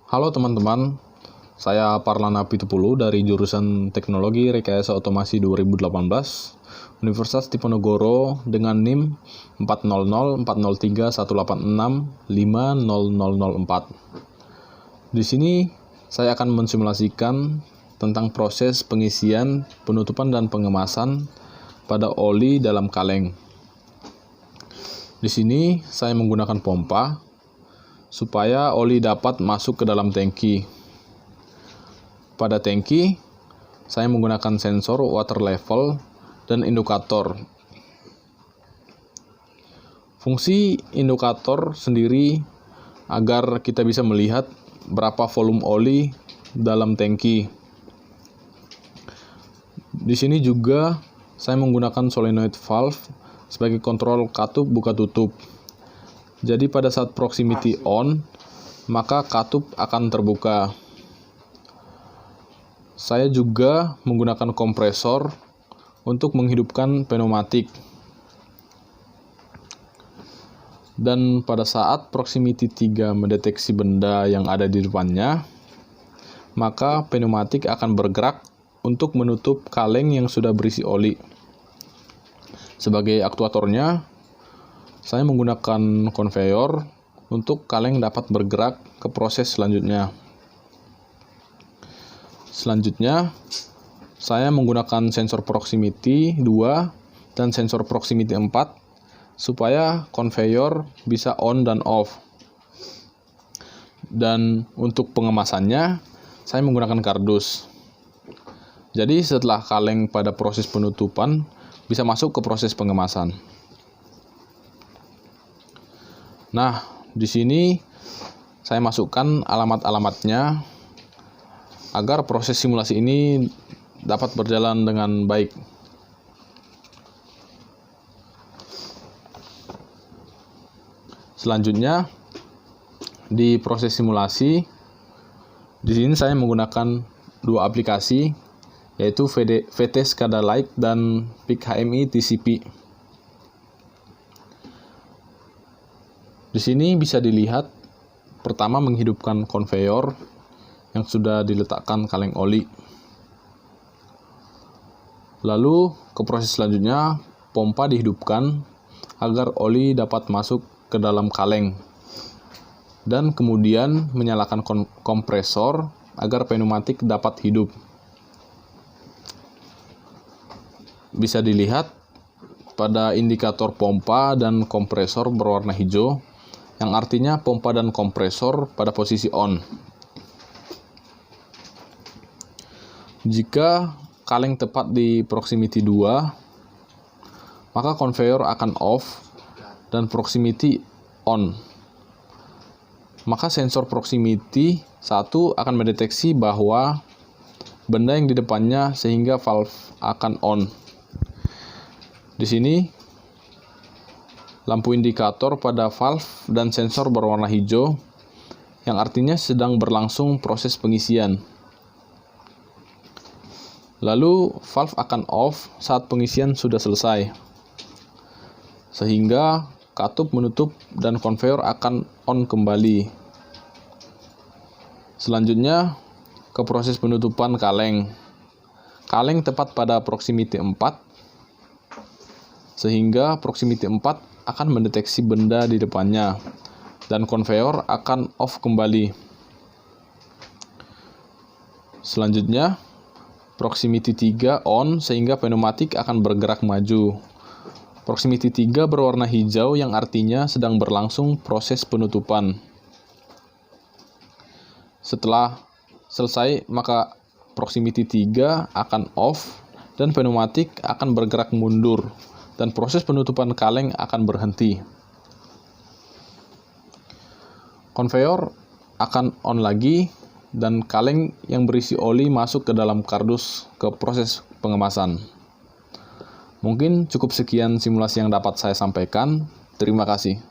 Halo teman-teman, saya Parlana Pitupulu dari jurusan Teknologi Rekayasa Otomasi 2018, Universitas Diponegoro dengan NIM 400404186500004. Di sini saya akan mensimulasikan tentang proses pengisian, penutupan dan pengemasan pada oli dalam kaleng. Di sini saya menggunakan pompa supaya oli dapat masuk ke dalam tangki. Pada tangki, saya menggunakan sensor water level dan indikator. Fungsi indikator sendiri agar kita bisa melihat berapa volume oli dalam tangki. Di sini juga saya menggunakan solenoid valve sebagai kontrol katup buka tutup. Jadi pada saat proximity on, maka katup akan terbuka. Saya juga menggunakan kompresor untuk menghidupkan pneumatik. Dan pada saat proximity 3 mendeteksi benda yang ada di depannya, maka pneumatik akan bergerak untuk menutup kaleng yang sudah berisi oli. Sebagai aktuatornya, saya menggunakan konveyor untuk kaleng dapat bergerak ke proses selanjutnya. Selanjutnya, saya menggunakan sensor proximity 2 dan sensor proximity 4 supaya konveyor bisa on dan off. Dan untuk pengemasannya, saya menggunakan kardus. Jadi setelah kaleng pada proses penutupan, bisa masuk ke proses pengemasan. Nah, di sini saya masukkan alamat-alamatnya agar proses simulasi ini dapat berjalan dengan baik. Selanjutnya, di proses simulasi, di sini saya menggunakan dua aplikasi, yaitu VT SCADA Lite dan PIC HMI TCP. Di sini bisa dilihat, pertama menghidupkan konveyor yang sudah diletakkan kaleng oli. Lalu ke proses selanjutnya, pompa dihidupkan agar oli dapat masuk ke dalam kaleng. Dan kemudian menyalakan kompresor agar pneumatik dapat hidup. Bisa dilihat pada indikator pompa dan kompresor berwarna hijau, yang artinya pompa dan kompresor pada posisi on. Jika kaleng tepat di proximity 2, maka konveyor akan off dan proximity on. Maka sensor proximity 1 akan mendeteksi bahwa benda yang di depannya sehingga valve akan on. Di sini lampu indikator pada valve dan sensor berwarna hijau, yang artinya sedang berlangsung proses pengisian. Lalu valve akan off saat pengisian sudah selesai, sehingga katup menutup dan konveyor akan on kembali. Selanjutnya ke proses penutupan kaleng. Kaleng tepat pada proximity 4, sehingga proximity 4 akan mendeteksi benda di depannya, dan konveyor akan off kembali. Selanjutnya, proximity 3 on sehingga pneumatik akan bergerak maju. Proximity 3 berwarna hijau yang artinya sedang berlangsung proses penutupan. Setelah selesai, maka proximity 3 akan off dan pneumatik akan bergerak mundur, dan proses penutupan kaleng akan berhenti. Konveyor akan on lagi, dan kaleng yang berisi oli masuk ke dalam kardus ke proses pengemasan. Mungkin cukup sekian simulasi yang dapat saya sampaikan. Terima kasih.